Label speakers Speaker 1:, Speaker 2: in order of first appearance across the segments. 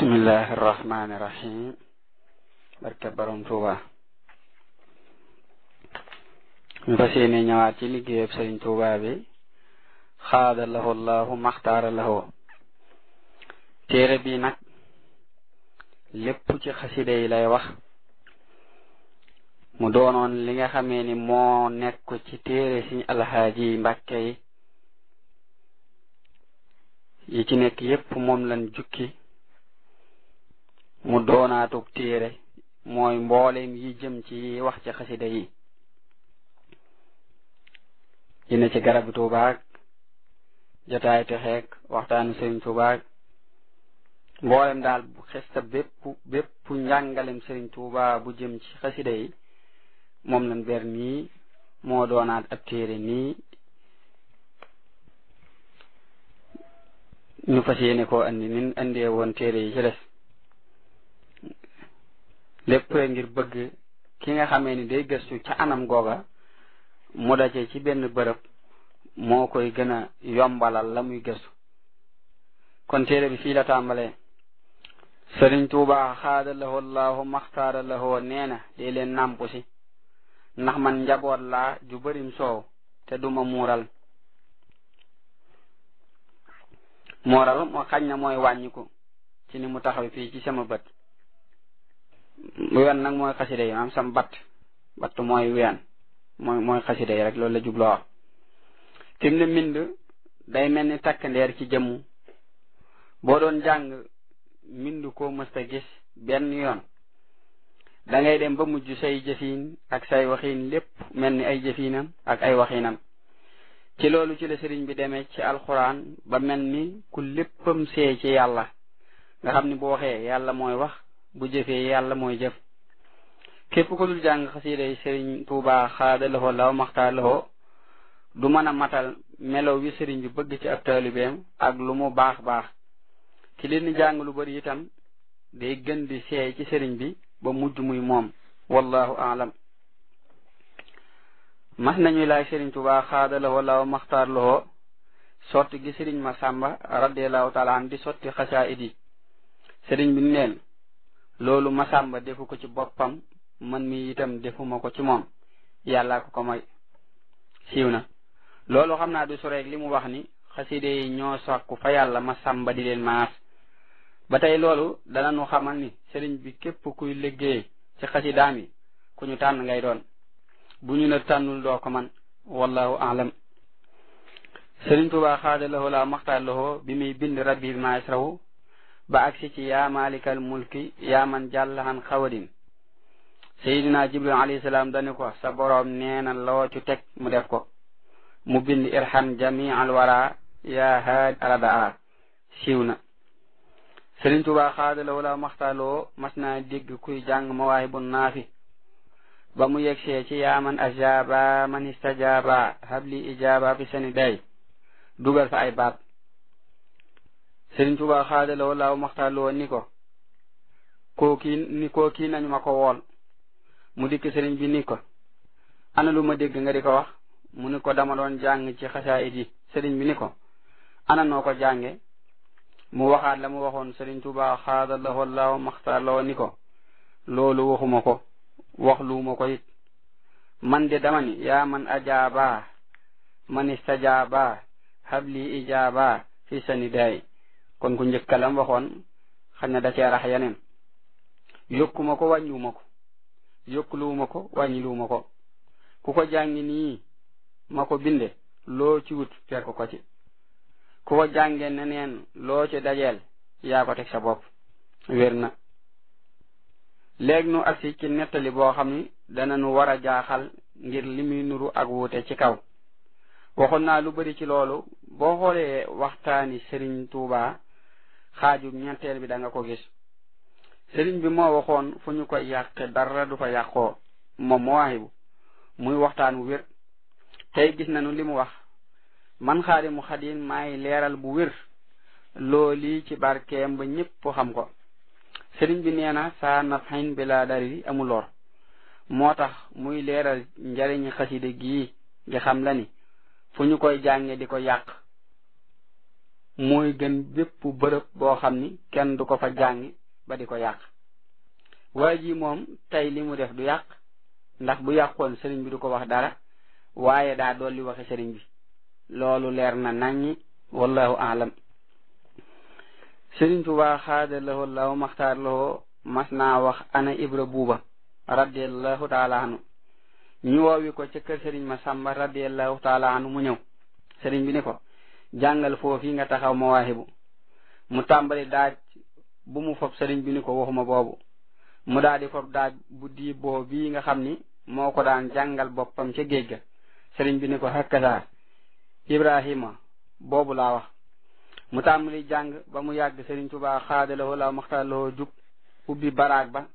Speaker 1: bismillahi irrahmani irrahim barke borom Tuuba ñu fas yéene ñëwaat ci liggéeyab Sëriñ Tuuba bi xaada lahu llahu maxtaara lahu téere bi nag lépp ci xasida yi lay wax mu doonoon li nga xamee ni moo nekk ci téere Sëriñ Alxaaji Mbàkke yi ci nekk yépp moom lañ jukki mu doonaatug téere mooy mbooleem yi jëm ci wax ci xasida yi ne ci garabi Tuubaak jotaay texeek waxtaanu Sëriñ Tuubaak mboolem daal bu xesta bépp njàngalem Sëriñ Tuuba bu jëm ci xasida yi moom lañ ber nii moo doonaat ab téere nii ñu fas yéene koo andi nin andee woon téere yi ci des lépp rek ngir bëgg ki nga xamee ni day gëstu ca anam googa mu daje ci benn bërëb moo koy gën a yombalal la muy gëstu kon téere bi fii la tàmbalee Sëriñ Tuuba xaada lahu llahu maxtaara lahu nee na dee leen nàmpu si ndax man njaboot laa ju bërim soow te duma muural moo xañ na mooy wàññiku ci ni mu taxaw fii ci sama bët wen nag mooy xasida yi am sam batt mooy wen mooy xasida yi rek loolu la jubloo wax tim ne mbind day mel ni takk ndeer ci jëmm boo doon jàng mbind koo mësta gis benn yoon da ngay dem ba mujj say jëfiin ak say waxiin lépp mel ni ay jëfiinam ak ay waxiinam ci loolu ci la sëriñ bi demee ci alxuraan ba mel ni ku léppam see ci yàlla nga xam ni bu waxee yàlla mooy wax bu jëfee yàlla mooy jëf képp ko dul jàng xasida yi Sëriñ Tuuba xaada lahu law maxtaar lahu du mën a matal melow wi sëriñ bi bëgg ci ab taalibeem ak lu mu baax baax ki leen di jàng lu bari itam day gën di seey ci sëriñ bi ba mujj muy moom wallahu aalam mas nañuy laaj Sëriñ Tuuba xaada lahu law maxtaar lahu sotti gi Sëriñ Masamba radiallahu taala an di sotti xasaayid yi sëriñ bi neen loolu Masamba defu ko ci boppam man mi itam defuma ko ci moom yàlla ko may siiw na loolu xam naa du soreeg li mu wax ni xaside yi ñoo sàkku fa yàlla Masamba di leen maas ba tey loolu dana nu xamal ni sëriñ bi képp kuy liggéey ci xasidaam yi ku ñu tànn ngay doon bu ñu la tànnul doo ko man wallahu aalam Sëriñ Tuuba xaada lahu la maxtaar lahu bi muy bind rabbi ma yasrahu ba agsi ci yaa malikal mulki yaa man jàllahan xawadin Seydina Jibril alayhi salaam dani ko sa boroom nee na loo ci teg mu def ko mu bind irham jami al wara yaa haad aradaa siiw na Sëriñ Tuuba xaada lahu la maxtaar lahu mas naa dégg kuy jàng mawaahibu naafi ba mu yegsee ci yaa man ajaaba man istajaaba habli ijaaba fi seni day dugal fa ay baat Sëriñ Tuuba xaada lahu laaw maxtaar lahu ni ko kii nañu ma ko wool mu dikk sëriñ bi ni ko ana lu ma dégg nga di ko wax mu ni ko dama doon jàng ci xasaayid yi sëriñ bi ni ko ana noo ko jànge mu waxaat la mu waxoon Sëriñ Tuuba xaada lahu laaw maxtaar lahu ni ko loolu waxuma ko wax luuma ko it man de dama ni yaa man ajaaba man istajaaba habli ijaaba fi sani day kon ku njëkkalam waxoon xam ne da cee rax yeneen yokkuma ko wàññiwuma ko yokkuluwuma ko wàññiluwuma ko ku ko jàngi nii ma ko binde loo ci wut fekk ko ci ku ko jànge neneen loo ci dajeel yaa ko teg sa bopp wér na léegi nu agsi ci nettali boo xam ni dana nu war a jaaxal ngir li muy nuru ak wuute ci kaw waxoon naa lu bari ci loolu boo xoolee waxtaani Sëriñ Tuuba xaaju ñetteel bi da nga ko gis sëriñ bi moo waxoon fu ñu koy yàqe dara du fa yàqoo moom Mawaahibu muy waxtaan wu wér tey gis nañu li mu wax man Xaadimu Xaadim maay leeral bu wér looli ci barkeem ba ñépp xam ko sëriñ bi nee na saa nafxin bi laa dari amul lor moo tax muy leeral njariñi xaside gii nga xam la ni fu ñu koy jànge di ko yàq mooy gën bépp bërëb boo xam ni kenn du ko fa jàngi ba di ko yàq. waa ji moom tey li mu def du yàq ndax bu yàqoon sëriñ bi du ko wax dara waaye daa dolli waxe sëriñ bi loolu leer na naññi wallahu aalam. Sëriñ Tuubaa xaada lahu law maxtaar lahu mas naa wax ana Ibra Buuba radiallahu taala anu ñu woowi ko ca kër sëriñ Masamba radiallahu taala anu mu ñëw. sëriñ bi ni ko jàngal foofu nga taxaw Mawaahibu. mu tàmbali daaj bu mu fob sëriñ bi ni ko waxuma boobu. mu daal di fob daaj bu diiboo bii nga xam ni moo ko daan jàngal boppam ca géej ga. sëriñ bi ni ko hakkasaa Ibrahima boobu laa wax. mu tàmbali jàng ba mu yàgg Sëriñ Tuubaa xaadalawoo la maxtaarlawoo jug ubbi baraag ba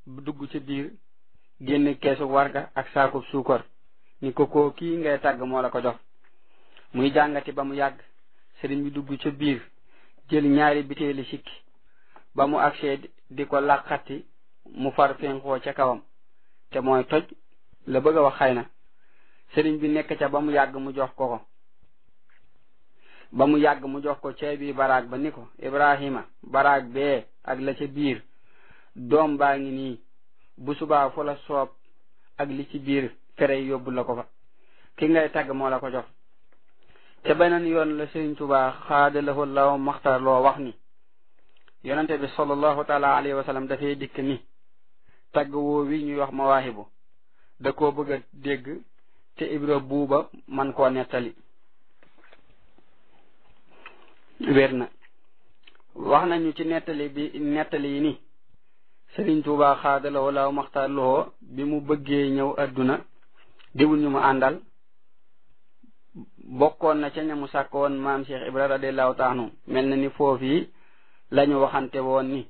Speaker 1: dugg ci biir génn keesu warga ak saakub suukar ni ko kii ngay tàgg moo la ko jox. muy jàngati ba mu yàgg sëriñ bi dugg ca biir jël ñaari biteeli sikki ba mu agsee di ko làqati mu far fénqoo ca kawam te mooy toj la bëgg a wax xëy na. sëriñ bi nekk ca ba mu yàgg mu jox ko ceebi baraag ba ni ko Ibrahima baraag bee ak la ca biir doom baa ngi nii bu subaa fu la soob ak li ci biir fere yóbbu la ko fa ki ngay tagg moo la ko jox. te beneen yoon la Sëriñ Tuubaa xaadalahu law maxtar loo wax ni yonente bi sallallahu taala alayhi wa sallam dafay dikk ni tagg woo wi ñuy wax Mawaahibu da koo bëgg a dégg te Ibra Buuba man koo nettali. wér na wax nañu ci nettali yi ni Sëriñ Tuubaa xaadalawoo law maxtaar loo bi mu bëggee ñëw adduna diwul ñu mu àndal bokkoon na ca ñamu sàkk woon maam Cheikh Ibra radiallahu taala mel na ni foofu lañu waxante woon ni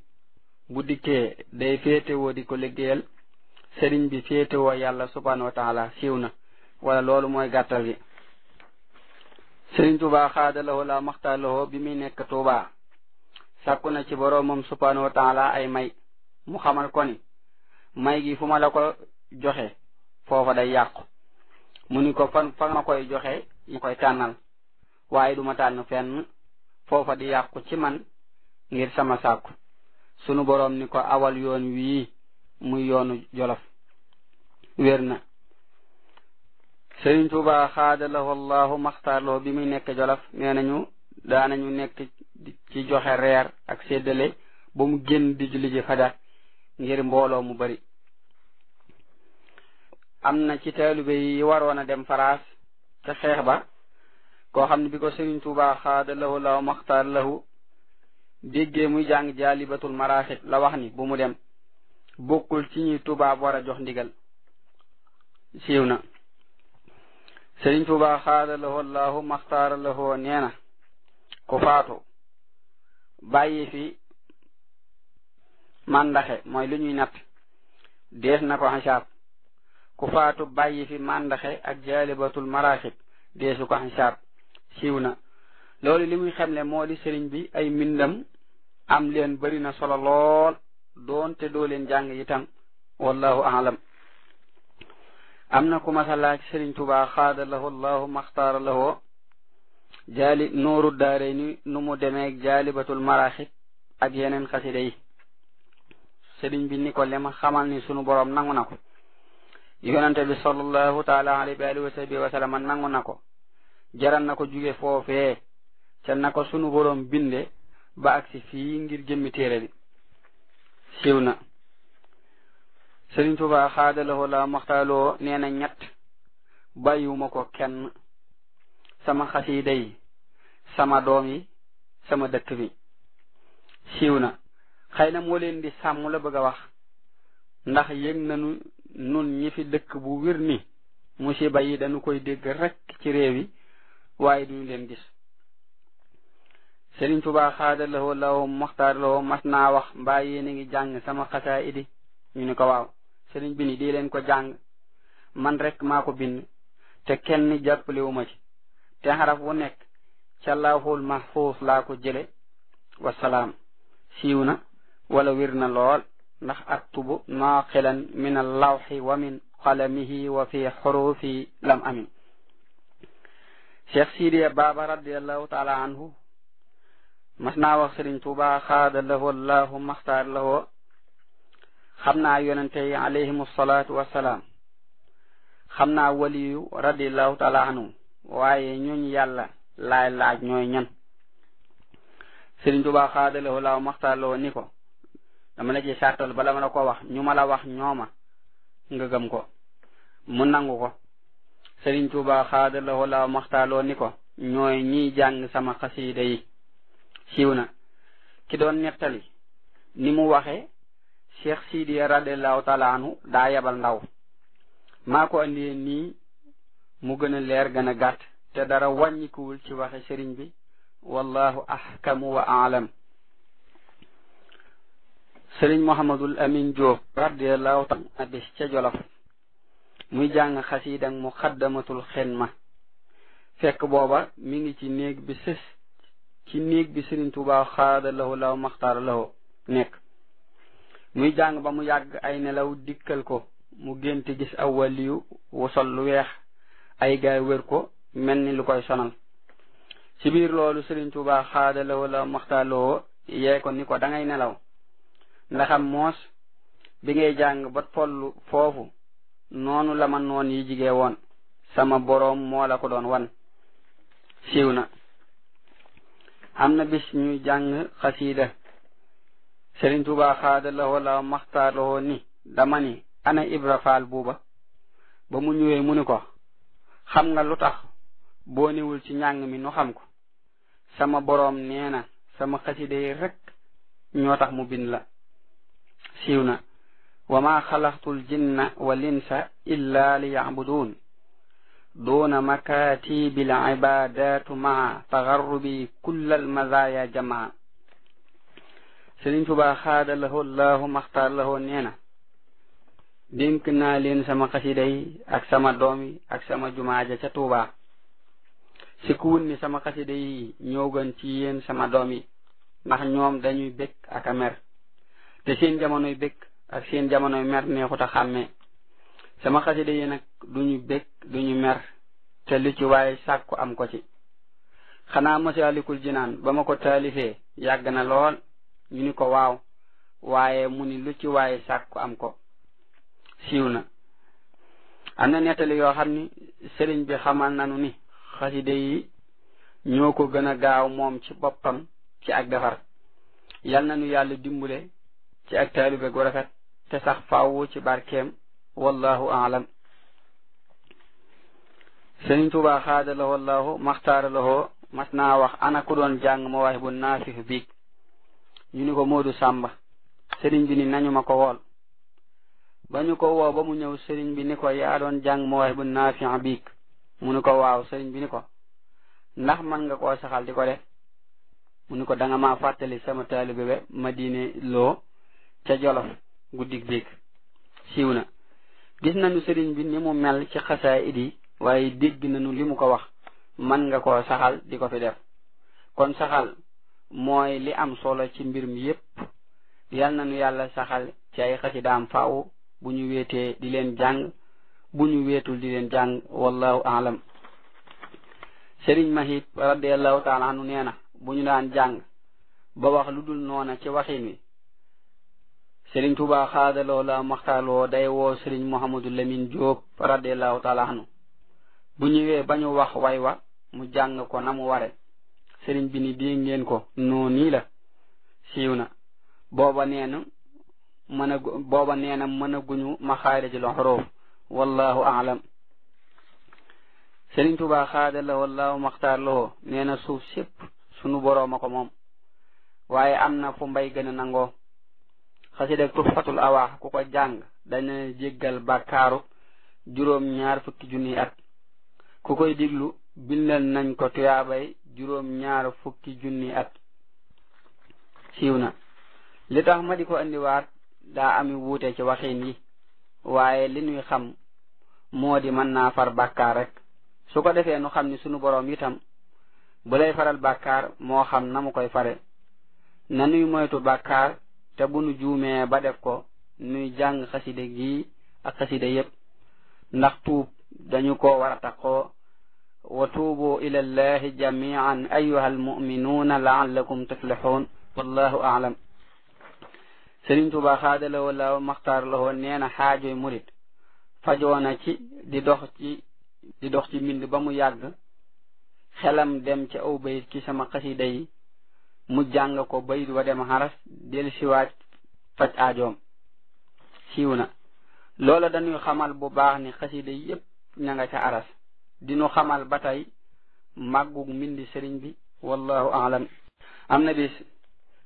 Speaker 1: bu dikkee day féetewoo di ko liggéeyal sëriñ bi féetewoo yàlla subhanahu wa taala siiw na wala loolu mooy gàttal gi. Sëriñ Tuubaa xaadalawoo la maxtaar loo bi muy nekk Tuubaa sàkku na ci boroomam subhanahu wa taala ay may mu xamal ko ni may gi fu ma la ko joxe foofa day yàqu. mu ni ko fa ma koy joxe yi koy tànnal waaye duma tànn fenn foofa di yàqu ci man ngir sama sàkku. sunu boroom ni ko awal yoon wii muy yoonu Jolof. wér na Sëriñ Tuubaa xaadalahu allahu maxtaarloo bi muy nekk Jolof nee nañu daanañu nekk ci joxe reer ak séddale ba mu génn di julli ji fajar ngir mbooloo mu bari. am na ci taalibe yi waroon a dem Faraas ca xeex ba koo xam ne bi ko Sëriñ Tuubaa xaadalahu allahu maxtaarlahu déggee muy jàng jaalibatul maraaxib la wax ni bu mu dem bokkul ci ñi tubaab war a jox ndigal. siiw na Sëriñ Tuubaa xaadalahu allahu maxtaarlahu nee na ku faatu bàyyi fi màndaxe mooy lu ñuy natt dees na ko xisaab. ku faatu bàyyi fi màndaxe ak jaalibatul maraaxib deesu ko xisaab. siiw na loolu li muy xamle moo di sëriñ bi ay mbindam am leen bari na solo lool doonte doo leen jàng itam wallahu aalam. am na ku masa laaj Sëriñ Tuubaa xaadalahu allahu maxtaara lahu jaali nooru daare ni nu mu demeeg jaalibatul maraaxib ak yeneen xasida yi. sëriñ bi ni ko lema xamal ni sunu boroom nangu na ko yonente bi sallallahu taala alayhi wa sahbihi wa sallam nangu na ko jaral na ko jóge foofee ca na ko sunu boroom binde ba agsi fii ngir jëmmi téere bi. siiw na Sëriñ Tuubaa xaadalahu la maxtaaloo nee na ñett bàyyiwuma ko kenn sama xasiida yi sama doom yi sama dëkk bi. siiw na xëy na moo leen di sàmm la bëgg a wax ndax yëg nañu nun ñi fi dëkk bu wér ni musiba yi dañu koy dégg rekk ci réew yi waaye duñu leen gis. Sëriñ Tuubaa xaadalahu law maxtaarloo mas naa wax mbaa yéen a ngi jàng sama xasaayidi ñu ni ko waaw. sëriñ bi ni di leen ko jàng man rek maa ko bind te kenn jàppalewuma ci te xaraf wu nekk ca lawhul mahfuus laa ko jële wasalaam. siiw na wala wir na lool ndax aktubu naaqilan min allawxi wa min qalamihi wa fi xurufi lam amin. Cheikh Sidiya Baba radiallahu taala anhu mas naa wax sëriñ Tuuba xaada lahu allahu maxtaar lahu xam naa yonente yi alayhimu salaatu wassalaam xam naa waliyu radiallahu taala anhu waaye ñooñ yàlla laay laaj ñooy ñan sëriñ Tuuba xaada lahu allahu maxtaar lahu ni ko dama la ci sartal bala ma la ko wax ñu ma la wax ñooma nga gëm ko mu nangu ko sëriñ Tuuba xaada lahu allahu maxtaar lahu ni ko ñooy ñiy jàng sama xasiida yi siiw na ki doon nettali ni mu waxe Cheikh Sidi radiallahu taala anhu daa yabal ndaw maa ko andee nii mu gën a leer gën a gàtt te dara wàññikuwul ci waxe sëriñ bi wallahu ahkamu wa aalam sëriñ Muhammadul Amin Diop radiallahu taala bis ca Jolof muy jàng xasiida ak muqaddamatul xidma fekk booba mi ngi ci néeg bi sës ci néeg bi sëriñ Tuuba xaada lahu law maxtaar lahu nekk muy jàng ba mu yàgg ay nelaw dikkal ko mu gént gis aw waliyu wu sol lu weex ay gaay wër ko mel ni lu koy sonal ci biir loolu sëriñ Tuuba xaada lahu law maxtaar lahu yee ko ni ko da ngay nelaw ndaxam moos bi ngay jàng ba tollu foofu noonu la ma noon yi jigee woon sama boroom moo la ko doon wan siiw na am na bis ñuy jàng xasiida sëriñ Tuuba xaada lahu la maxtaar lahu ni dama ni ana Ibra Faal buuba ba mu ñëwee mu ni ko xam nga lu tax boo niwul ci njàng mi nu xam ko sama boroom nee na sama xasiida yi rek ñoo tax mu bind la siiw na wa ma xalaqtul jinna wal insa illa li yacbuduun duna makatibil ibadatu maa tagarrubi kullal mazaya jamaa sëriñ Tuuba xaada lahu allahu maxtaar lahu nee na dénk naa leen sama xasida yi ak sama doom yi ak sama jumaaja ca Tuuba si kuwun ni sama xasida yi ñoo gën ci yéen sama doom yi ndax ñoom dañuy békk ak a mer te seen jamonoy békk ak seen jamonoy mer neexut a xàmmee sama xasida yi nag duñu békk duñu mer te lu ci waaye sàkku am ko ci xanaa Masaalikul Jinaan ba ma ko taalifee yàgg na lool ñu ni ko waaw waaye mu ni lu ci waaye sàkku am ko siiw na am na nettali yoo xam ni sëriñ bi xamal nanu ni xasida yi ñoo ko gën a gaaw moom ci boppam ci ak defar yal na nu yàlla dimbule ci ak taalibe gu rafet te sax faawu ci barkeem wallahu aalam sëriñ Tuuba xaada lahu allahu maxtaara lahu mas naa wax ana ku doon jàng Mawaahibu Naafi biig ñu ni ko Moodu Sàmba sëriñ bi ni nañu ma ko wool ba ñu ko woo ba mu ñëw sëriñ bi ni ko yaa doon jàng Mawaahibu Naafi biig mu ni ko waaw sëriñ bi ni ko ndax man nga koo saxal di ko def mu ni ko da nga maa fàttali sama taalibe be Madine Lo ca Jolof guddig biig siiw na gis nañu sëriñ bi ni mu mel ci xasaayid yi waaye dégg nañu li mu ko wax man nga koo saxal di ko fi def kon saxal mooy li am solo ci mbir mi yépp yal nañu yàlla saxal ci ay xasidaam faaw bu ñu wéetee di leen jàng bu ñu wéetul di leen jàng wallahu aalam sëriñ Mahib radiallahu taala anu nee na bu ñu daan jàng ba wax lu dul noona ci waxin wi sëriñ Tuuba xaada lahu la maxtaarloo day woo sëriñ Muhammadul Lamin Jóob radiallahu taala anu bu ñëwee ba ñu wax way wa mu jàng ko na mu ware sëriñ bi ni dégg ngeen ko noonu la siiw na booba nee na mën a guñu maxaarijul xuruuf wallahu aalam sëriñ Tuuba xaada lahu allahu maxtaar lahu nee na suuf sépp sunu borooma ko moom waaye am na fu mbay gën a nangoo xasida Tuhfatul Awaax ku ko jàng dana jéggal bàkkaaru 2 fukki junni at ku koy diglu bindal nañ ko tuyaabay 2 fukki junni at siiw na li tax ma di ko andiwaat daa ami wuute ci waxin yi waaye li ñuy xam moo di mën naa far bàkkaar rek su ko defee nu xam ni sunu boroom itam bu lay faral bàkkaar moo xam na mu koy fare na nuy moytu bàkkaar te bu nu juumee ba def ko nuy jàng xasida gi ak xasida yépp ndax tuub dañu ko war a taxoo wa tuubu ila allahi jamian ayuha almuminuuna laallakum tuflixuun wallahu aalam. Sëriñ Tuubaa xaadalawoo la maxtaar lawoo nee na xaajoy murit fajoona ci di dox ci mbind ba mu yàgg xelam dem ci aw bayit ci sama xasida yi mu jàng ko bayit wa dem xaras del siwaat faj aajoom. siiw na loola dañuy xamal bu baax ni xasida yépp ña nga ca aras dinu xamal ba tey màggug mbindi sëriñ bi wallahu aalam. am na bis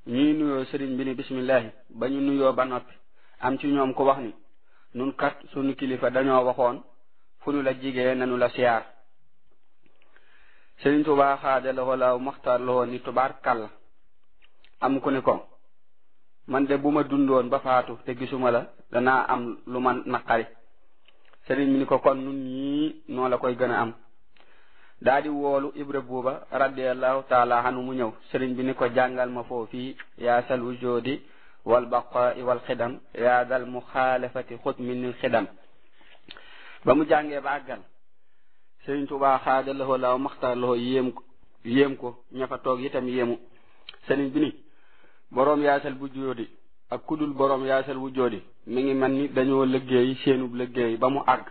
Speaker 1: ñuy nuyoo sëriñ bi ni bismillahi ba ñu nuyoo ba noppi am ci ñoom ko wax ni nun kat sunu kilifa dañoo waxoon fu nu la jigee nanu la siyaar. Sëriñ Tuubaa xaadalawoo la maxtaar lawoo ni tubaar kàll am ku ni ko man de bu ma dundoon ba faatu te gisuma la danaa am lu ma naqari. sëriñ bi ni ko kon nun ñii noo la koy gën a am. daa di woolu Ibra Buuba radiallahu taala anu mu ñëw. sëriñ bi ni ko jàngal ma foofii yaa sal wujoodi wal baqaai wal xidam yaa dal muxaalafati xut minil xidam. ba mu jàngee ba àggal Sëriñ Tuubaa xaadalawoo la maxtaar lawoo yéem ko ña fa toog itam yéemu. sëriñ bi ni boroom yaasal bu jóodi ak kudul boroom yaasal bu jóodi mi ngi mel ni dañoo liggéey seenub liggéey ba mu àgg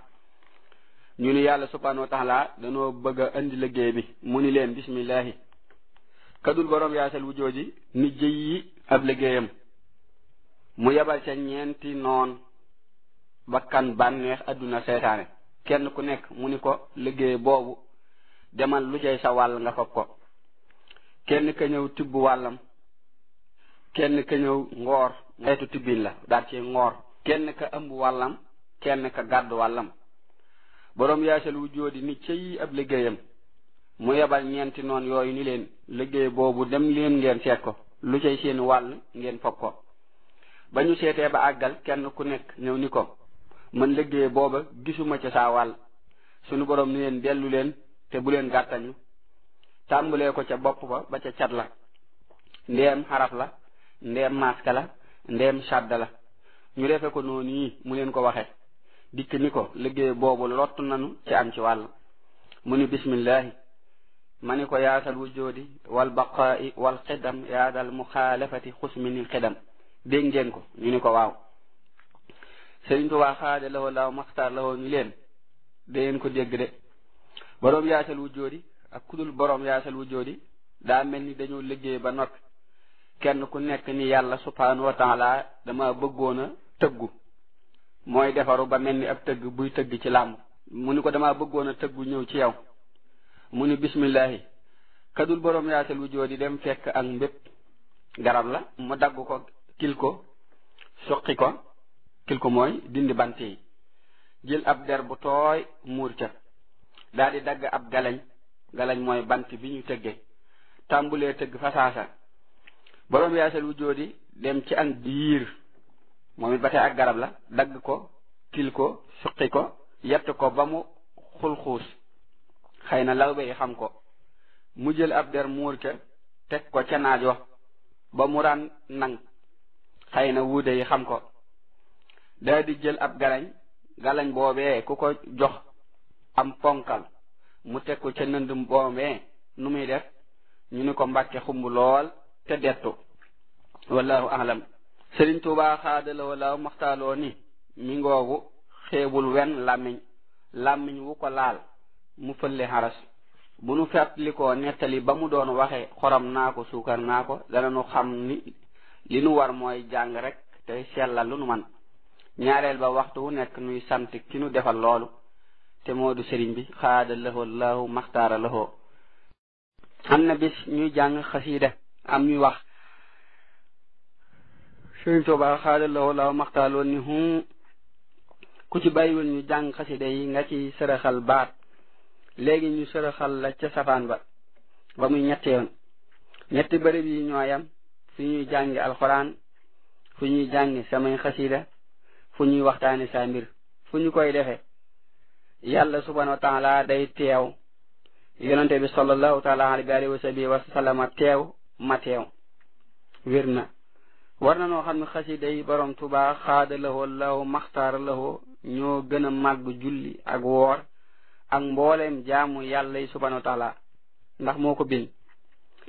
Speaker 1: ñu ni yàlla subhanahu wa taala dañoo bëgg a indi liggéey bi mu ni leen bismillahi kadul boroom yaasal bu jóodi ni jëyi ab liggéeyam mu yebal ca ñeenti noon bakkan bànneex adduna seytaane kenn ku nekk mu ni ko liggéey boobu demal lu cay sa wàll nga fab ko. kenn ka ñëw tibb wàllam kenn ka ñëw ngoor xeetu tibbin la daal ci ngoor kenn ka ëmb wàllam kenn ka gàddu wàllam. boroom yaasal wu jóodi ni cëy ab liggéeyam mu yebal ñeenti noon yooyu ni leen liggéey boobu dem leen ngeen seet ko lu cay seen wàll ngeen fab ko. ba ñu seetee ba àggal kenn ku nekk ñëw ni ko man liggéey booba gisuma ca saa wàll. sunu boroom ni leen dellu leen te bu leen gàttañu tàmbalee ko ca bopp ba ca cat la ndeem xaraf la ndeem maska la ndeem sadda la ñu defe ko noonu yi mu leen ko waxe dikk ni ko liggéey boobu lottu nanu ci am ci wàll. mu ni bismillahi ma ni ko yaasal wujoodi wal baqaai wal xidam yaadal muxaalafati xusminil xidam. dégg ngeen ko ñu ni ko waaw. Sëriñ Tuubaa xaadalawoo la maxtaar lawoo ñu leen dangeen ko dégg de boroom yaasal wujoodi ak kudul boroom yaasal wujoodi daa mel ni dañoo liggéey ba noppi kenn ku nekk ni yàlla subhanahu wa taala dama bëggoon a tëggu mooy defaru ba mel ni ab tëgg buy tëgg ci làmb. mu ni ko dama bëggoon a tëggu ñëw ci yow. mu ni bismillahi kadul boroom yaasal wujoodi dem fekk ak mbépp garab la mu dagg ko kil ko suqi ko kil ko mooy dindi bant yi jël ab der bu tooy muur ca daal di dagg ab galañ mooy bant bi ñu tëgge tàmbulee tëgg fasaasa. boroom yaasal wu jóodi dem ci an biir moom it ba tey ak garab la dagg ko kil ko suqi ko yett ko ba mu xulxuus xëy na lawbe yi xam ko mu jël ab der muur ca teg ko ca naaj wa ba mu ran nang xëy na wuude yi xam ko daa di jël ab galañ boobee ku ko jox am ponkal mu teg ko ca nënd boobee nu muy def ñu ni ko mbàkke xumb lool te dettu wallahu a'lam. Sëriñ Tuubaa xaadalawoo la maxtaaloo ni mi ngoogu xeebul wen làmmiñ wu ko laal mu fëlle xaras. bu nu fàttalikoo nettali ba mu doon waxe xorom naa ko suukar naa ko dana nu xam ni li nu war mooy jàng rek tey sellal lu nu man. ñaareel ba waxtu wu nekk nuy sant ki nu defal loolu te moo du sëriñ bi xaadalawoo lahu maxtaara lahoo. am na bis ñuy jàng xasiida am ñuy wax Sëriñ Tuubaa xaadalawoo lahu maxtaaroo ni ku ci bàyyiwul ñu jàng xasiida yi nga ci sërëxal baat léegi ñu sërëxal la ca safaan ba muy ñetti yoon. ñetti bërëb yi ñooyam fu ñuy jàngi alxuraan fu ñuy jàngi samay xasiida fu ñuy waxtaani saa mbir fu ñu koy defe yàlla subhanahu wa taala day teew yonente bi sallallahu taala alayhi wa sahbihi wa sallama teew ma teew wér na. war na noo xam ne xasida yi borom Tuubaa xaada lahoo lahu maxtaara lahoo ñoo gën a màgg julli ak woor ak mboolem jaamu yàlla yi subhanahu wa taala ndax moo ko bind.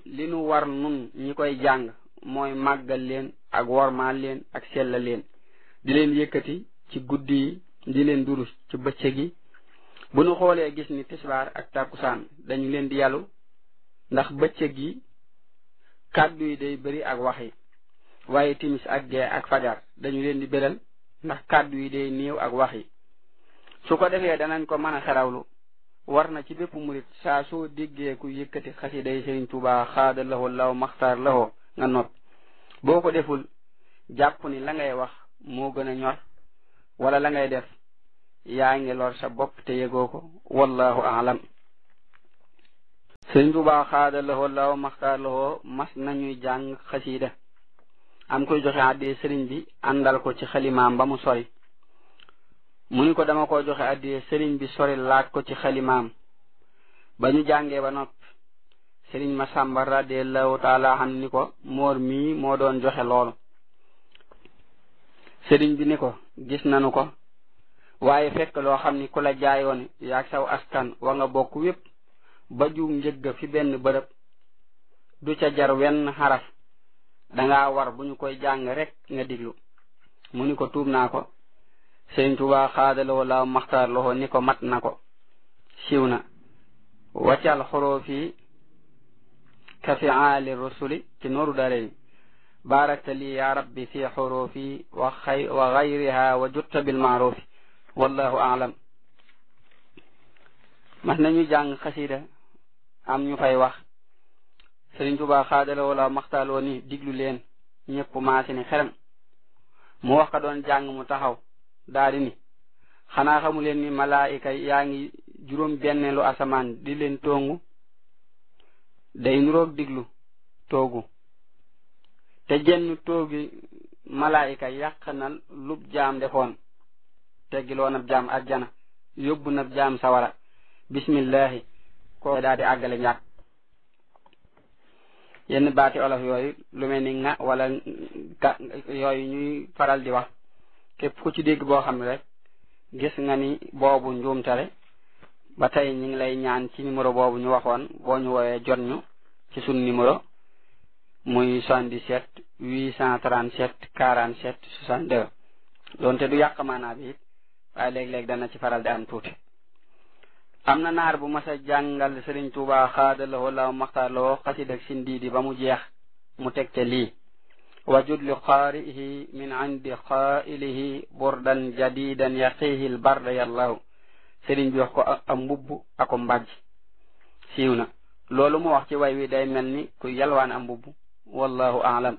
Speaker 1: li nu war nun ñi koy jàng mooy màggal leen ak wormaal leen ak sellal leen di leen yëkkati ci guddi yi di leen durus ci bëccëg yi. bu nu xoolee gis ni tisbaar ak takkusaan dañu leen di yàllu ndax bëccëg yi kàddu yi day bëri ak wax yi, waaye timis ak gee ak fajar dañu leen di béral ndax kàddu yi day néew ak wax yi. su ko defee danañ ko mën a xerawlu. war na ci bépp murit saa soo déggee ku yëkkati xasida yi Sëriñ Tuubaa xaada lahoo law maxtaar lahoo nga noppi. boo ko deful jàpp ni la ngay wax moo gën a ñor wala la ngay def yaa ngi lor sa bopp te yëgoo ko wallahu aalam. Sëriñ Tuubaa xaada lahoo law maxtaar lahoo mas nañuy jàng xasida am koy joxe àddee sëriñ bi àndal ko ci xalimaam ba mu sori. mu ni ko dama ko joxe àddee sëriñ bi sori laaj ko ci xalimaam. ba ñu jàngee ba noppi sëriñ Masamba radiyallahu taala an ni ko moor mii moo doon joxe loolu. sëriñ bi ni ko gis nanu ko waaye fekk loo xam ni ku la jaayoon yaag saw askan wa nga bokk wépp ba ju njëgg fi benn bërëb du ca jar wenn xaraf danga war bu ñu koy jàng rek nga diglu. mu ni ko tuub naa ko. Sëriñ Tuubaa xaadaloo laaw maxtaar loxo ni ko mat na ko siiw na. waccal xoroofi ka fi aali rusuli ci nooru daarayni barakta li ya rabbi fi xoroofi wa gayriha wa jutta bil maarufi wallahu aalam. mas nañu jàng xasida am ñu fay wax Sëriñ Tuubaa xaadaloo laaw maxtaar loo ni diglu leen ñëpp maasi ni xeram. mu wax ka doon jàng mu taxaw daadi ni xanaa xamu leen ni malaayika yaa ngi juróom benneelu asamaan di leen tongu. day nuroog diglu toogu te jenn toogi malaayika yàq na lub jaam defoon teggiloo nab jaam ajjana yóbbu nab jaam sawara bismillahi ko daadi àggale njàkk. yenn baati olof yooyu lu mel ni nga wala ka yooyu ñuy faral di wax képp ku ci dégg boo xam ne rek gis nga ni boobu njuumtale ba tey ñu ngi lay ñaan ci numéro boobu ñu waxoon boo ñu woowee jot ñu ci sun numéro muy 77 837 47 62 doonte du yàq maanaa bi it waaye léeg-léeg dana ci faral di am tuuti. am na naar bu mas a jàngal Sëriñ Tuubaa xaadalahoo law maxtaarloo xasid ak sindiidi ba mu jeex mu teg te lii wajud li qaari'ihi min indi qaa'ilihi burdan jadidan yaqihi lbarda yallahu. sëriñ bi wax ko am mbubb ako mbàjj siiw na. loolu mu wax ci way wi day mel ni ku yalwaan am mbubb wallahu aalam.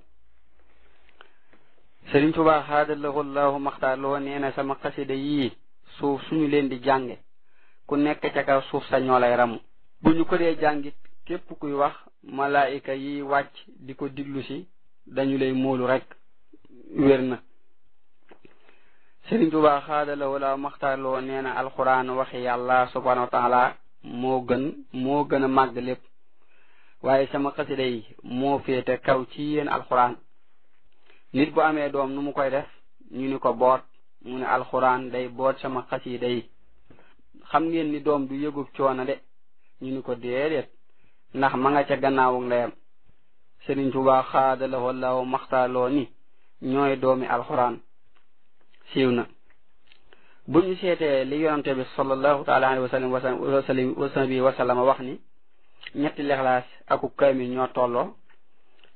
Speaker 1: Sëriñ Tuubaa xaadalahoo law maxtaarloo nee na sama xasida yii suuf suñu leen di jànge ku nekk ca kaw suuf sa ñoo lay ramu. bu ñu ko dee jàngit képp kuy wax malaayika yi wàcc di ko diglu si dañu lay móolu rek wér na. Sëriñ Tuubaa xaadaloo la maxtaarloo nee na alxuraan waxi yàlla subhanahu wa taala moo gën a màgg lépp waaye sama xasida yi moo féete kaw ci yéen alxuraan. nit bu amee doom nu mu koy def ñu ni ko boot mu ne alxuraan day boot sama xasida yi. xam ngeen ni doom du yëgub coono de ñu ni ko déedéet ndax ma nga ca gannaawu ndeyam. Sëriñ Tuubaa xaadaloo la maxtaarloo ni ñooy doomi alxuraan siiw na. bu ñu seetee li yonante bi sallallahu taala alayhi wa sallam wax ni ñetti lixlaas aku kaamil ñoo tolloo.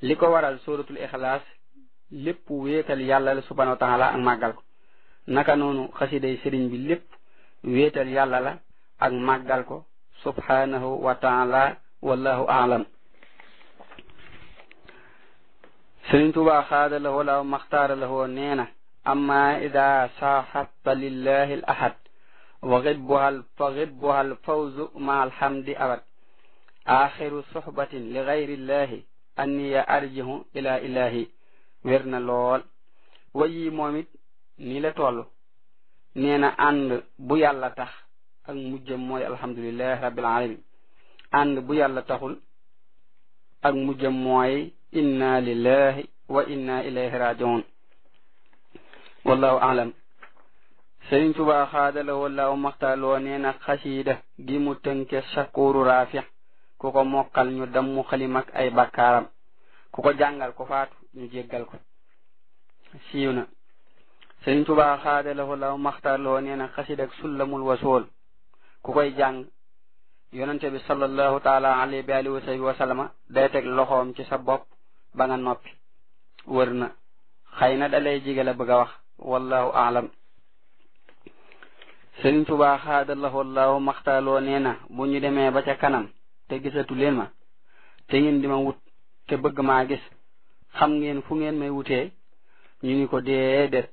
Speaker 1: li ko waral suratul ixlaas lépp wéetal yàlla la subhanahu wa taala ak màggal ko. naka noonu xasiday sëriñ bi lépp wéetal yàlla la ak màggal ko subhanahu wa taala wallahu aalam. Sëriñ Tuubaa xaadalahoo law maxtaaralahoo nee na amma ida saaxabta lillahi al ahad wa ghibbuha al fawzu ma alhamdi abad axiru suhbatin li gayri illahi anniya arjihu ila ilahi. wér na lool. wayi moom it nii la toll. nee na ànd bu yàlla tax ak mujjam mooy alhamdulillahi rabbil alamin. ànd bu yàlla taxul ak mujjam mooy inna lillahi wa inna ilayhi rajiun wallahu aalam. Sëriñ Tuubaa xaadala wallaahu maxtaaloo nee na xasiida gi mu tënke sakkuuru raafi ku ko mokkal ñu dammu xalim ak ay bakkaaram ku ko jàngal ko faatu ñu jéggal ko. siiw na. Sëriñ Tuubaa xaadala wallaahu maxtaaloo nee na xasiida ak sullamul wasool ku koy jàng yonente bi sallallahu taala alayhi wa alihi wa sallama day teg loxoom ci sa bopp ba nga noppi. wër na xëy na dalay jige la bëgg a wax wallahu aalam. Sëriñ Tuubaa xaadallahu wallahu maxtaaloo nee na bu ñu demee ba ca kanam te gisatu leen ma te ngeen di ma wut te bëgg maa gis xam ngeen fu ngeen may wutee ñu ni ko déedéet.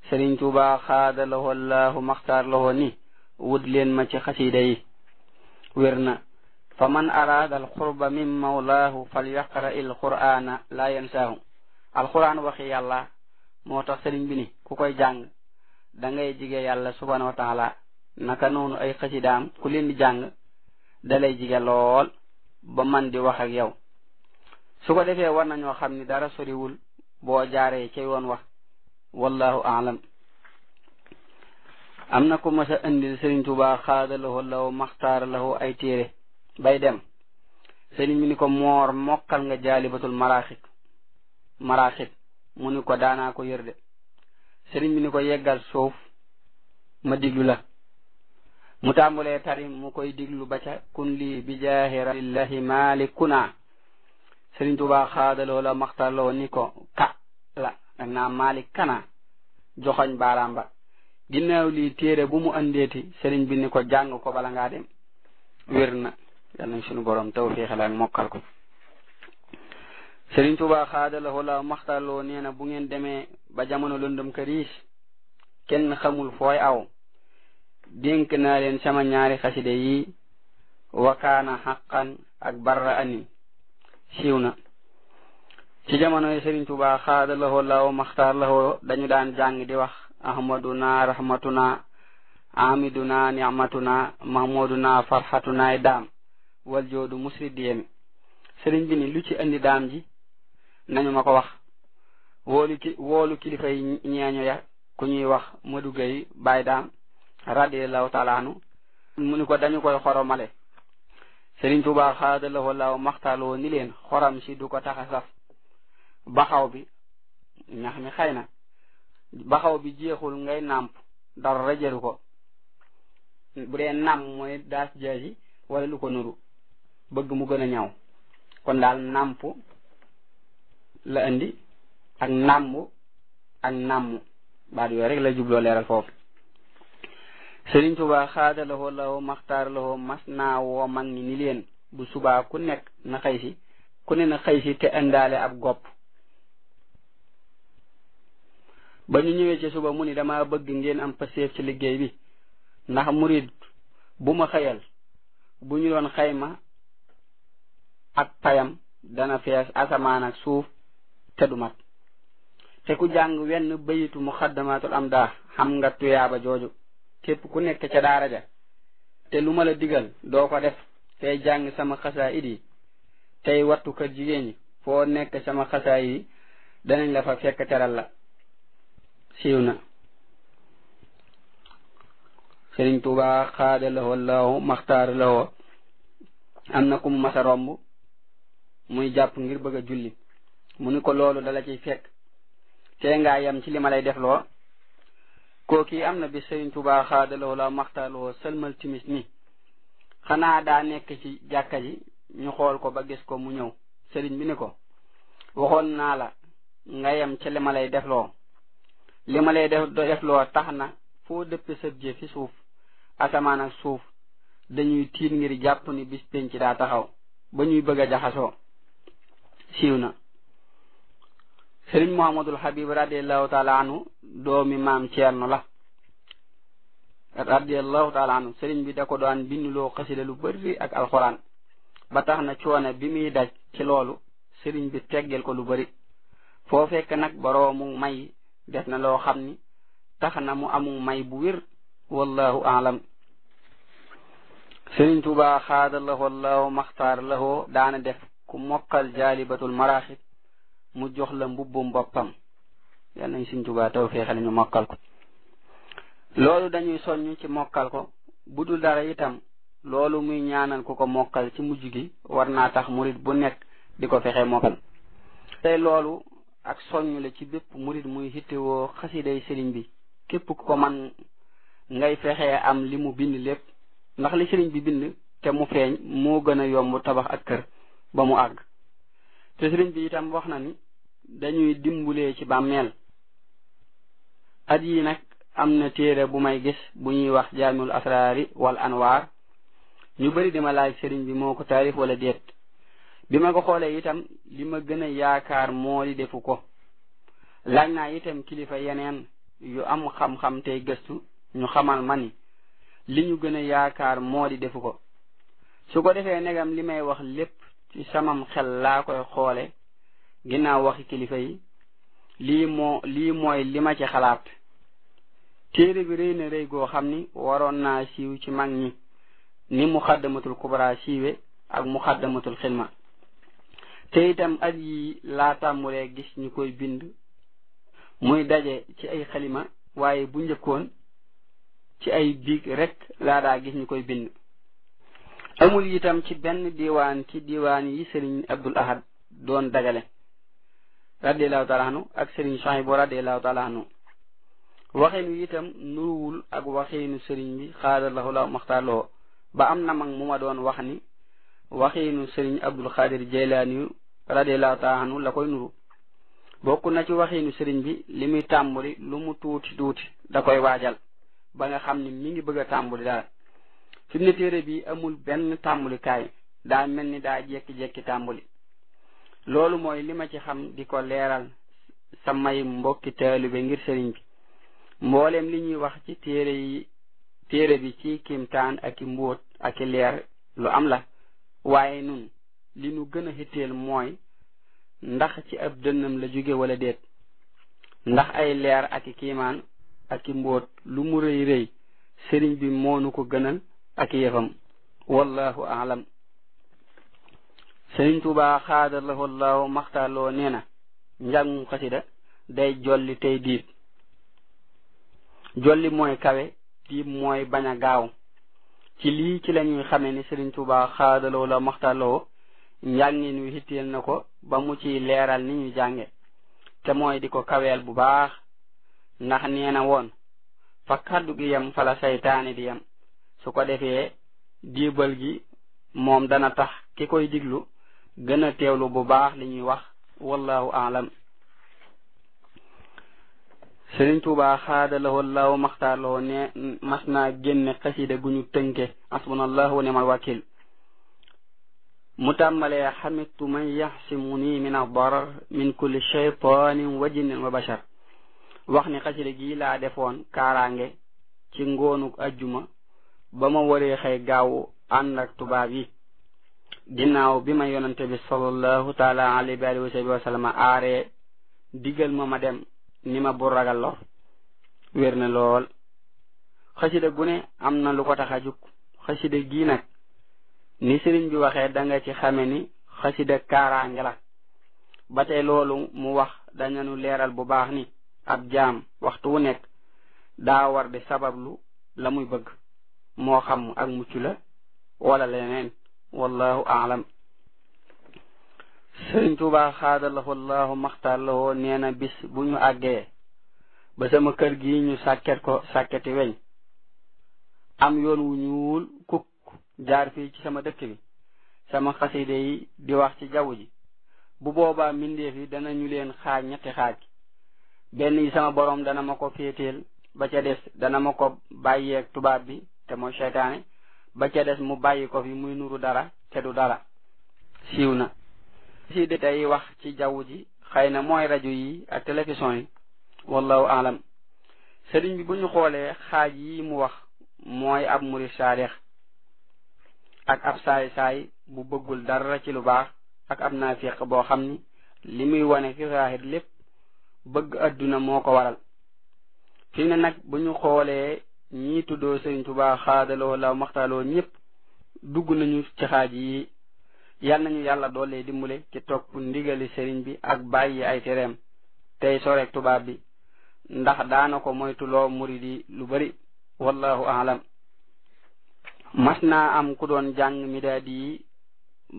Speaker 1: Sëriñ Tuubaa xaadallahu wallahu maxtaaloo ni wut leen ma ci xasiida yi. wér na fa man araada al qurba min mawlaahu fal yaqra il qur'aana laa yansaahu. alquran waxi yàlla moo tax sëriñ bi ni ku koy jàng da ngay jige yàlla subhanahu wa taala. naka noonu ay xasidaam ku leen di jàng dalay jige lool ba man di wax ak yow. su ko defee war nañoo xam ni dara soriwul boo jaaree ci yoon wax wallahu aalam. am na ku mas a indil Sëriñ Tuubaa xaadalahu law maxtaar lahu ay téere bay dem sëriñ bi ni ko moor mokkal nga jaalibatul maraaxib mu ni ko daanaa ko yër de. sëriñ bi ni ko yeggal suuf ma diglu la. mu tàmbulee tari mu koy diglu ba ca kun lii bi jaahi rasulillahi maalikuna. Sëriñ Tuubaa xaadaloo la maxtarloo ni ko ka la dag naa maalik kana joxoñ baaraam ba. ginnaaw lii téere bu mu andeeti sëriñ bi ni ko jàng ko bala ngaa dem. wér na yal nañ sunu borom tawfiixal ak mokkal ko. Sëriñ Tuubaa xaadaloo la maxtarloo nee na bu ngeen demee ba jamono lëndëm këriis kenn xamul fooy aw dénk naa leen sama ñaari xaside yi wakaana xaqan ak barra anin. siiw na. ci jamono yi Sëriñ Tuubaa xaadaloo la maxtarloo dañu daan jàng di wax ahmaduna rahmatuna amiduna ni'matuna mahmuduna farhatuna daam wal joodu musridiyemi. sëriñ bi ni lu ci andi daam ji nañu ma ko wax. woolu kilifa yi ñeeño ya ku ñuy wax Madu Gay Baay Daam radiyallahu taala anu mu ni ko dañu koy xoromale. Sëriñ Tuubaa xaadallahu law maxtaaloo ni leen xoram si du ko tax a saf. baxaw bi ñax mi xëy na baxaw bi jeexul ngay nàmp dara jëru ko. bu dee nàmm mooy daas jaasi wala lu ko nuru bëgg mu gën a ñaw kon daal nàmp la indi ak nàmbu ak nàmm baat yooyu rek la jubloo leeral foofu. Sëriñ Tuubaa xaadalahoo lawo maxtaar lahoo mas naa woo mag ñi ni leen bu subaa ku nekk na xëy si ku ne na xëy si te indaale ab gopp. ba ñu ñëwee ci suba mu ni dama bëgg ngeen am paseef ci liggéey bi ndax murid bu ma xëyal bu ñu doon xayma ak payam dana fees asamaan ak suuf te du mat. te ku jàng wenn bayitu muxaddamatul am daa xam nga tuyaaba jooju. képp ku nekk ca daara ja te lu ma la digal doo ko def tey jàng sama xasaayid yi tey wattu kër jigéen ñi foo nekk sama xasaayid yi danañ la fa fekk teral la. siiw na. Sëriñ Tuubaa xaadalahoo lawo maxtaar lawoo am na ku mu masa romb muy jàpp ngir bëgg a julli mu ni ko loolu dala ciy fekk tee ngaa yem ci li ma lay def loo. kooki am na bi Sëriñ Tuubaa xaadalahoo lawo maxtaar lawoo sëlmal timis ni xanaa daa nekk ci jàkka ji ñu xool ko ba gis ko mu ñëw. sëriñ bi ni ko waxoon naa la nga yem ci li ma lay def loo. li ma lay def loo tax na foo dëppe sëb jë fi suuf asamaan ak suuf dañuy tiit ngir jàpp ni bis penc daa taxaw ba ñuy bëgg a jaxasoo. siiw na. Sëriñ Muhammadul Habib radiyallahu taala anhu doomi maam Ceerno la radiyallahu taala anhu. sëriñ bi da ko daan binduloo xasida lu bëri ak alxuraan ba tax na coono bi muy daj ci loolu sëriñ bi teggel ko lu bëri. foo fekk nag boroomu may def na loo xam ni tax na mu amu may bu wér wallahu aalam. Sëriñ Tuubaa xaadalahoo lawo maxtaar lahoo daana def ku mokkal jaalibatul maraaxib mu jox la mbubbum boppam. yal nañ Sëriñ Tuubaa tawfeexal ñu mokkal ko. loolu dañuy soññ ci mokkal ko budul dara itam loolu muy ñaanal ku ko mokkal ci mujj gi war naa tax murid bu nekk di ko fexe mokkal tey loolu ak soññ la ci bépp murid muy hittewoo xasiday sëriñ bi képp ku ko man ngay fexee am li mu bind lépp ndax li sëriñ bi bind te mu feeñ moo gën a yomb tabax ak kër ba mu àgg te sëriñ bi itam wax na ni dañuy dimbulee ci bàmmeel at yi nag am na téere bu may gis bu ñuy wax jaamiul asraari wal anwaar ñu bari dima laaj sëriñ bi moo ko taarif wala déet bi ma ko xoolee itam li ma gën a yaakaar moo di defu ko laaj naa itam kilifa yeneen yu am xam-xam tey gëstu ñu xamal ma ni li ñu gën a yaakaar moo di defu ko su ko defee negam li may wax lépp ci samam xel laa koy xoole ginnaaw waxi kilifa yi lii mooy li ma ci xalaat téere bi rëy na rëy goo xam ni waroon naa siiw ci mag ñi ni muxaddamatul kubra siiwe ak muxaddamatul xidma te itam at yi laa tàmmulee gis ñu koy bind muy daje ci ay xalima waaye bu njëkkoon ci ay biig rek laa daa gis ñu koy bind amul itam ci benn diwaan ci diwaan yi sëriñ Abdul Ahad doon dagale radiallahu taala anhu ak sëriñ Suhaybu radiallahu taala anhu waxeenu itam nuruwul ak waxeenu sëriñ bi xaadallahu la maxtaarloo ba am na mag mu ma doon wax ni waxeenu sëriñ Abdul Xaadir Jaylaani radiallahu taala anhu la koy nuru bokk na ci waxeenu sëriñ bi li muy tàmbali lu mu tuuti tuuti da koy waajal ba nga xam ni mi ngi bëgg a tàmbali daal fi mu ne téere bi amul benn tàmbalikaay daa mel ni daa jekki-jekki tàmbali loolu mooy li ma ci xam di ko leeral samay mbokki taalibe ngir sëriñ bi mboolem li ñuy wax ci téere bi ci kimtaan ak i mbóot ak i leer lu am la waaye nun li nu gën a hitteel mooy ndax ci ab dënnam la jóge wala déet ndax ay leer ak i kiimaan ak i mbóot lu mu rëy rëy sëriñ bi moonu ko gënal ak yëfam wallahu aalam sëriñ Tuubaa xaadallahu allahu maxtaarloo nee na njàngum xasida day jolli tey diib jolli mooy kawe diib mooy bañ a gaaw ci lii ci la ñuy xamee ni sëriñ Tuubaa xaadallahu la maxtaarloo njàngin wi hitteel na ko ba mu ciy leeral ni ñu jànge te mooy di ko kaweel bu baax ndax nee na woon fa kàddu gi yem fa la saytaane di yem su ko defee diibal gi moom dana tax ki koy diglu gën a teewlu bu baax li ñuy wax wallahu aalam sëriñ Tuubaa xaadallahu allahu maxtaarloo ne mas naa génne xasida gu ñu tënke asbunallahu wa ni'mal wakil mu tàmbalee xamitu man yaxsimuni min ad-darar min kulli shaytanin wa jinnin wa bashar wax ni xasida gi laa defoon kaaraange ci ngoonu ajjuma ba ma waree xëy gaaw ànd ak tubaab yi ginnaaw bi ma yonante bi sallallahu taala alayhi wa sallam aaree digal ma dem ni ma bu ragal lor wér na lool xasida gu ne am na lu ko tax a jug xasida gi nag ni sëriñ bi waxee da nga ci xame ni xasida kaaraange la ba tey loolu mu wax dañu leeral bu baax ni ab jaam waxtu wu nekk daa war di sabablu la muy bëgg moo xam ak mucc la wala leneen wallahu aalam sëriñ Tuubaa xaadallahu allahu maxtaarloo nee na bis bu ñu àggee ba sama kër gi ñu sàkketi weñ am yoon wu ñuul kuk jaar fii ci sama dëkk bi sama xaside yi di wax ci jaww ji bu boobaa mbindeef yi danañu leen xaaj ñetti xaaj benn yi sama borom dana ma ko féeteel ba ca des dana ma ko bàyyeeg tubaab bi te mooy seytaane ba ca des mu bàyyi ko fi muy nuru dara te du dara siiw na si day wax ci jaww ji xëy na mooy rajo yi ak télévision yi wallahu alam sëriñ bi bu ñu xoolee xaaj yi mu wax mooy ab murid saadix ak ab saay-saay bu bëggul dara ci lu baax ak ab naafiq boo xam ni li muy wane fi zaahir lépp bëgg adduna moo ko waral fi ne nag bu ñu xoolee ñii tuddoo sëriñ Tuubaa xaadaloo la maxtaaloo ñëpp dugg nañu ci xaaj yi yal nañu yàlla doole dimbale ci topp ndigali sëriñ bi ak bàyyi ay tereem tey soreek tubaab bi ndax daana ko moytuloo muridi lu bari wallahu aalam. mas naa am ku doon jàng midaadi yi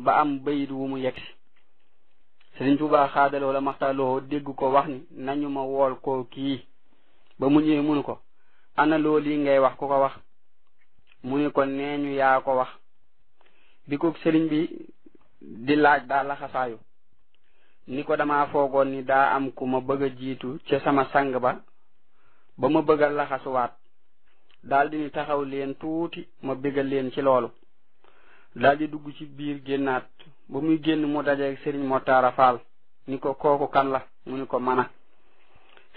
Speaker 1: ba am bayit wu mu yegsi Sëriñ Tuubaa xaadaloo la maxtaaloo dégg ko wax ni nañu ma wool ko kii ba mu ñëwee munu ko ana loo lii ngay wax ku ko wax mu ni ko nee ñu yaa ko wax. bi ko sëriñ bi di laaj daa laxasaayu ni ko dama foogoon ni daa am ku ma bëgg a jiitu ca sama sang ba ma bëgg a laxasuwaat daldi ni taxaw leen tuuti ma bégal leen ci loolu daldi dugg ci biir génnaat ba muy génn mu dajeeg sëriñ Motaara Faal ni ko kooku kan la mu ni ko mana.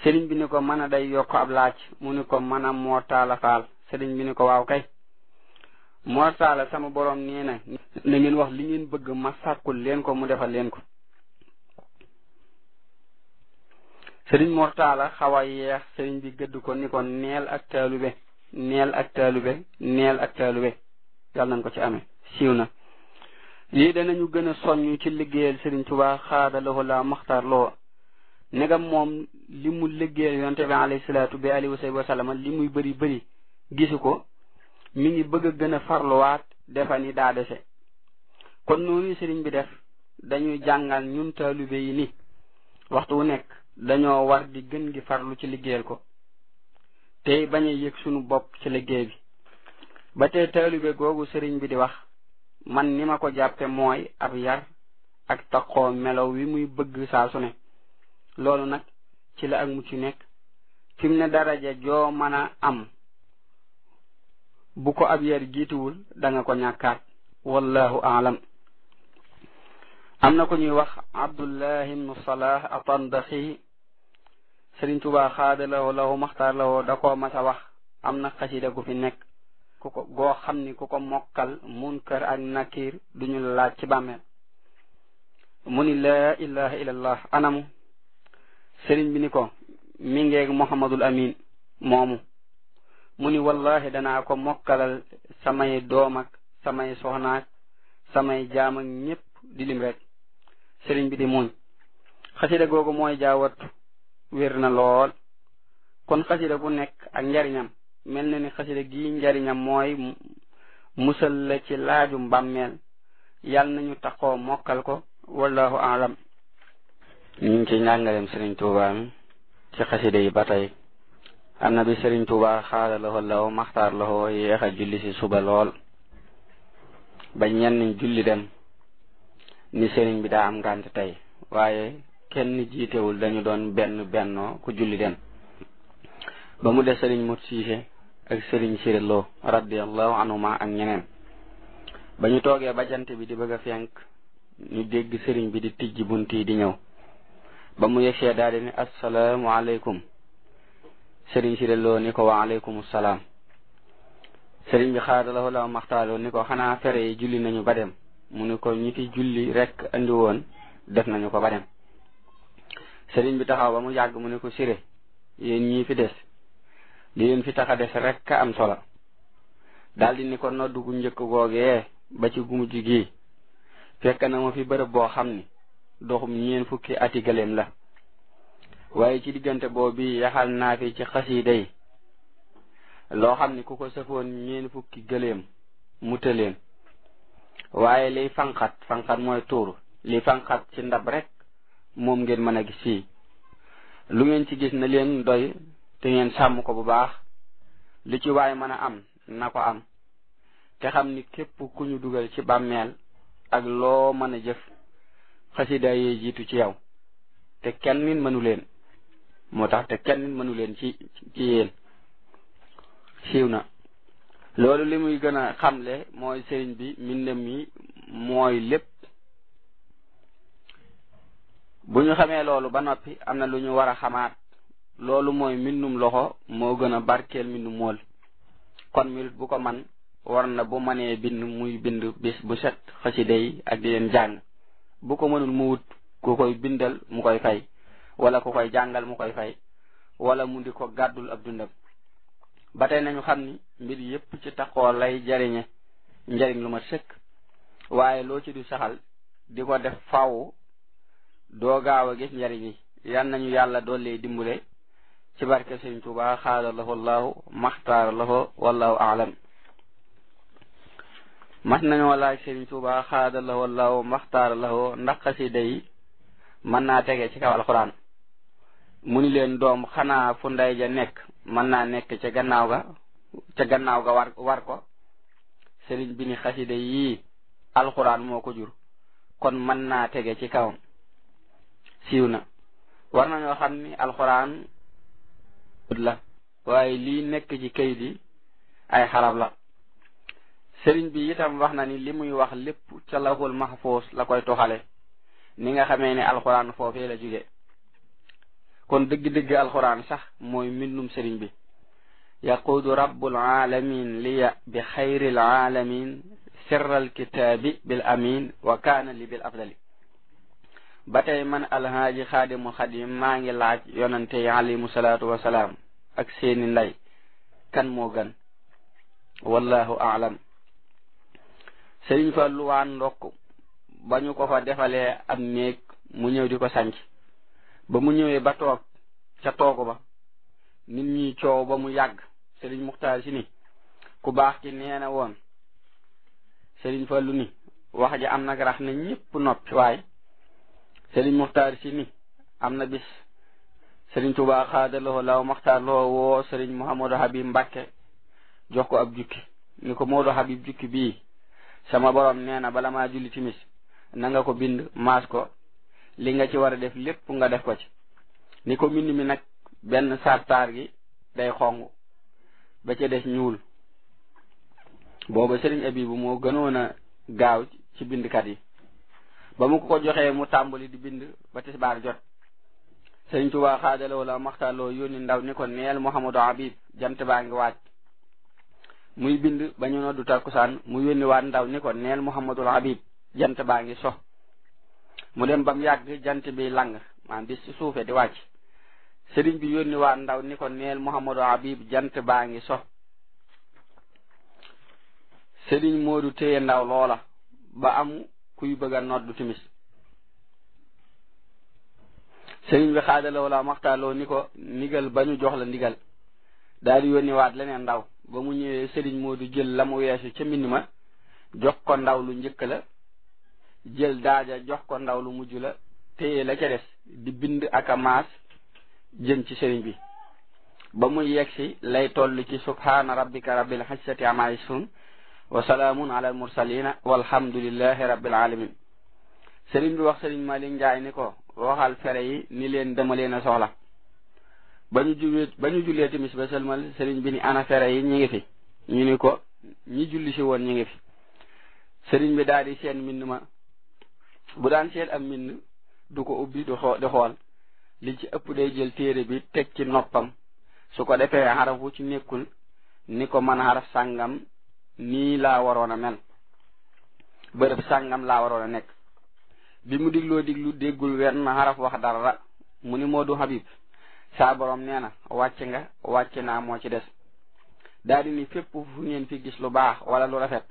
Speaker 1: sëriñ bi ni ko mana day yokk ab laaj mu ni ko mana Motaala Faal. sëriñ bi ni ko waaw kay Motaala sama borom nee na ngeen wax li ngeen bëgg ma sàkkul leen ko mu defal leen ko. sëriñ Motaala xaw a yeex sëriñ bi gëdd ko ni ko neel ak taalube neel ak taalube neel ak taalube yàlla nañ ko ci amee siiw na. lii danañu gën a soññ ci liggéeyal Sëriñ Tuubaa xaadaloo la maxtaar loo negam moom li mu liggéeyal yonte bi alayhi salaatu bi alihi wa sallam li muy bëri gisu ko mi ngi bëgg a gën a farluwaat defa ni daa dese. kon noonu sëriñ bi def dañuy jàngal ñun taalube yi ni waxtu wu nekk dañoo war di gën gi farlu ci liggéeyal ko tey bañ a yëg sunu bopp ci liggéey bi. ba tey taalube googu sëriñ bi di wax man ni ma ko jàppe mooy ab yar ak taqoo melow wi muy bëgg saa su ne. loolu nag ci la ak mucc nekk fi mu ne daraja joo mën a am bu ko ab yar jiituwul da nga ko ñàkkaat wallahu aalam. am na ko ñuy wax Abdullah ibnu Salah Atandaxi Sëriñ Tuubaa xaadalawoo lahu maxtaar lawoo da koo mas a wax am na xasida gu fi nekk ku ko goo xam ni ku ko mokkal munkar ak nakir duñu laaj ci bàmmeel. mu ni laa ilaha illallah anamu. sëriñ bi ni ko mi ngeeg Muhammadul Amin moomu. mu ni wallahi danaa ko mokkalal samay doom ak samay soxnaak samay jaam ak ñépp di lim rek. sëriñ bi di muñ. xasida googu mooy jaawattu wér na lool. kon xasida gu nekk ak njariñam mel na ni xasida gi njariñam mooy musal la ci laaju mbàmmeel yàlla nañu taxoo mokkal ko wallahu aalam. ñu ngi ci njàngaleem Sëriñ Tuubaa mi ci xasida yi ba tey am na bi Sëriñ Tuubaa xaala lawo law maxtaar lawo yéex a julli si suba lool ba ñenn julli dem ni sëriñ bi daa am ngànt tey waaye kenn jiitewul dañu doon bennoo ku julli dem ba mu des sëriñ Mut Siise ak sëriñ Siré Lo radiyallahu anhuma ak ñeneen. ba ñu toogee ba jant bi di bëgg a fenk ñu dégg sëriñ bi di tijji bunt yi di ñëw ba mu yegsee daal di ne assalaamu aleykum. sëriñ Siré Lo ni ko wa aleykum salaam. sëriñ bi xaadalawoo la maxtaaloo ni ko xanaa fere yi julli nañu ba dem mu ni ko ñi fi julli rek andi woon def nañu ko ba dem. sëriñ bi taxaw ba mu yàgg mu ni ko Siré yéen ñii fi des li leen fi tax a des rek ka am solo daldi ni ko noddu gu njëkk googee ba ci gu mujj gi fekk na ma fi bërëb boo xam ni doxum ñeen fukki ati gëléem la waaye ci diggante boobu yaxal naa fi ci xasiida yi loo xam ni ku ko sëfoon ñeen fukki gëléem mu tëleen waaye liy fanqat mooy tuur li fanqat ci ndab rek moom ngeen mën a gis fii lu ngeen ci gis na leen doy te ngeen sàmm ko bu baax lu ci waay mën a am na ko am te xam ni képp ku ñu dugal ci bàmmeel ak loo mën a jëf xasida yee jiitu ci yow te kenn nit mënu leen moo tax te kenn nit mënu leen ci yéen siiw na. loolu li muy gën a xamle mooy sëriñ bi mbindam mi mooy lépp. bu ñu xamee loolu ba noppi am na lu ñu war a xamaat loolu mooy mbindum loxo moo gën a barkeel mbindum mool. kon murit bu ko man war na bu mënee bind muy bind bis bu set xasida yi ak di leen jàng bu ko mënul mu wut ku koy bindal mu koy fay wala ku koy jàngal mu koy fay wala mu di ko gàddul ab dundam. ba tey nañu xam ni mbir yépp ci taxoo lay jariñe njariñ lu ma sëkk waaye loo ci du saxal di ko def faaw doo gaaw a gis njariñ yi. yal nañu yàlla doole dimbale ci barke Sëriñ Tuubaa xaada lahu llahu maxtaara lahu wallahu aalam. mas nañoo laaj Sëriñ Tuubaa xaada lahu llahu maxtaara lahu ndax xasida yi mën naa tege ci kaw alxuraan. mu ni leen doom xanaa fu ndey ja nekk mën naa nekk ca gannaaw ga war ko. sëriñ bi ni xasida yii alxuraan moo ko jur kon mën naa tege ci kawam. siiw na war nañoo xam ni alxuraan la waaye lii nekk ci kayit yi ay xarab la. sëriñ bi itam wax na ni li muy wax lépp ca lawhul mahfuus la koy toxale ni nga xamee ne alxuraan foofee la jóge kon dëgg-dëgg alxuraan sax mooy mbindum sëriñ bi. yaquudu rabbul alamin liya bi xayril alamin sirral kitaabi bil amin wa kaana li bil afdali. ba tey man alhaaji xaadimul xadim maa ngi laaj yonante yi alayhimu salaatu wasalaam ak seeni ndey kan moo gën wallahu aalam. sëriñ fa luwaan ndokk ba ñu ko fa defalee am néeg mu ñëw di ko sanc ba mu ñëwee ba toog ca toogu ba nit ñi coow ba mu yàgg sëriñ muxtaar si ni ku baax ki nee na woon sëriñ fa lu ni wax ji am nag rax na ñëpp noppi waaye sëriñ muxtaar si ni am na bis sëriñ Tuubaa xaadaloo law maxtaar loo woo sëriñ Mouhamadou Habib Mbàkke jox ko ab jukki ni ko Modou Habib jukki bii sama borom nee na bala maa julli timis na nga ko bind maas ko li nga ci war a def lépp nga def ko ci ni ko mbind mi nag benn sartaar gi day xong ba ca des ñuul. booba sëriñ Abibu moo gënoon a gaaw ci bindkat yi ba mu ko joxee mu tàmbali di bind ba tisbaar jot sëriñ Tuubaa xaadaloo la maxtaaloo yónni ndaw ni ko neel Mouhamadou Habib jant baa ngi waaj. muy bind ba ñu noddu takkusaan mu yónni waat ndaw ni ko neel Mouhamadou Habib jant baa ngi so. mu dem ba mu yàgg jant bi lang maanaam di suufe di wàcc sëriñ bi yónni waat ndaw ni ko neel Mouhamadou Habib jant baa ngi so. sëriñ Moodu téye ndaw loola ba am kuy bëgg a noddu timis sëriñ bi xaadaloo la maxtaaloo ni ko ndigal ba ñu jox la ndigal daal di yónni waat leneen ndaw ba mu ñëwee sëriñ Moodu jël la mu weesu ca mbind ma jox ko ndaw lu njëkk la jël daaja jox ko ndaw lu mujj la téye la ca des di bind ak a maas jëm ci sëriñ bi ba muy yegsi lay toll ci subhaana rabbika rabbil izzati ammaa yasifuun wa salaamun ala al mursalina walhamdulillahi rabbil alamin. sëriñ bi wax sëriñ Malick Njaay ni ko waxal fere yi ni leen dama leen a soxla. ba ñu jullee timis ba sëlmal sëriñ bi ni ana fere yi ñi ngi fi ñu ni ko ñi julli si woon ñi ngi fi. sëriñ bi daal di seen mbind ma bu daan seet am mbind du ko ubbi di xool li ci ëpp day jël téere bi teg ci noppam su ko defee xaraf wu ci nekkul ni ko man xaraf sàngam nii laa waroon a mel bërëb sàngam laa waroon a nekk. bi mu diglu déggul wenn xaraf wax dara mu ni Modou Habib saa borom nee na wàcc naa moo ci des. daal di ni fépp fu ngeen fi gis lu baax wala lu rafet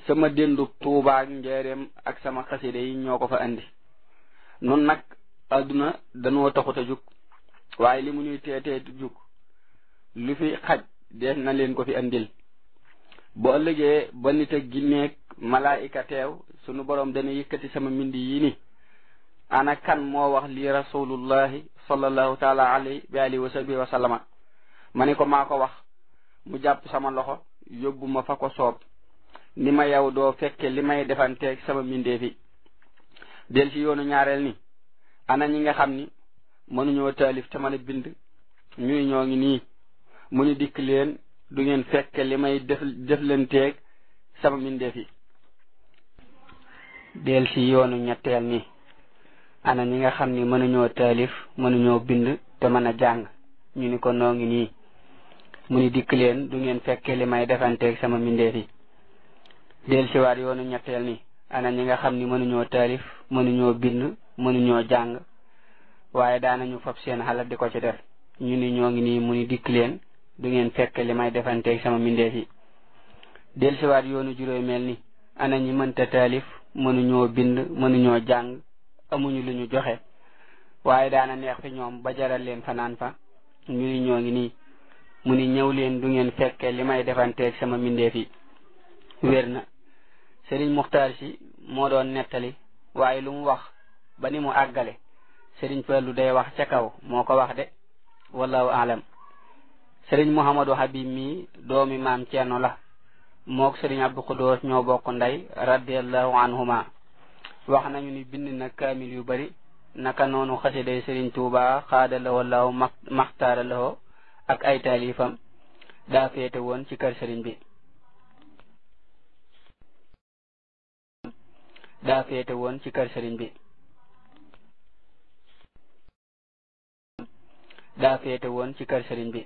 Speaker 1: sama déndub Tuubaa Njaaréem ak sama xaside yi ñoo ko fa andi. nun nag adduna danoo taxut a jug waaye li mu ñuy teetee jug lu fi xaj def na leen ko fi andil. bu ëllëgee ba nit ak ginneeg malaayika teew sunu borom dana yëkkati sama mbind yi ni ana kan moo wax lii rasulullahi sallallahu taala alayhi wa alihi wa sahbihi wa sallama. ma ni ko maa ko wax mu jàpp sama loxo yóbbu ma fa ko soob ni ma yow doo fekke li may defanteeg sama mbindee fi. del ci yoonu ñaareel ni ana ñi nga xam ni mënuñoo taalif te mën a bind ñuy ñoo ngi nii mu ni dikk leen du ngeen fekke li may deflanteeg sama mbindee fi. del ci yoonu ñetteel ni ana ñi nga xam ni mënuñoo taalif mënuñoo bind te mën a jàng ñu ni ko noo ngi nii mu ni dikk leen du ngeen fekke li may defanteeg sama mbindee fi. del ci waat yoonu ñetteel ni ana ñi nga xam ni mënuñoo taalif mënuñoo bind mënuñoo jàng waaye daanañu fab seen xalaat di ko ci def ñu ni ñoo ngi nii mu ni dikk leen du ngeen fekk li may defanteeg sama mbindeef yi. del ci waat yoonu juróomeel ni ana ñi mënta taalif mënuñoo bind mënuñoo jàng amuñu lu ñu joxe waaye daana neex fi ñoom ba jaral leen fanaan fa ñu ni ñoo ngi nii mu ni ñëw leen du ngeen fekke li may defanteeg sama mbindeef yi wér na sëriñ Muxtaar Si moo doon nettali waaye lu mu wax ba ni mu àggale sëriñ Fallu day wax ca kaw moo ko wax de wallahu alam sëriñ Muhammadu Habib mi doomi maam Ceerno la mook sëriñ Abdu Xudoos ñoo bokk ndey radiyallahu anhuma wax nañu ni bind na kaamil yu bari naka noonu xasiday sëriñ Tuuba xaada la wallahu maxtaara lahoo ak ay taalifam daa féete woon ci kër sëriñ bi daa féete woon ci kër sëriñ bi daa féete woon ci kër sëriñ bi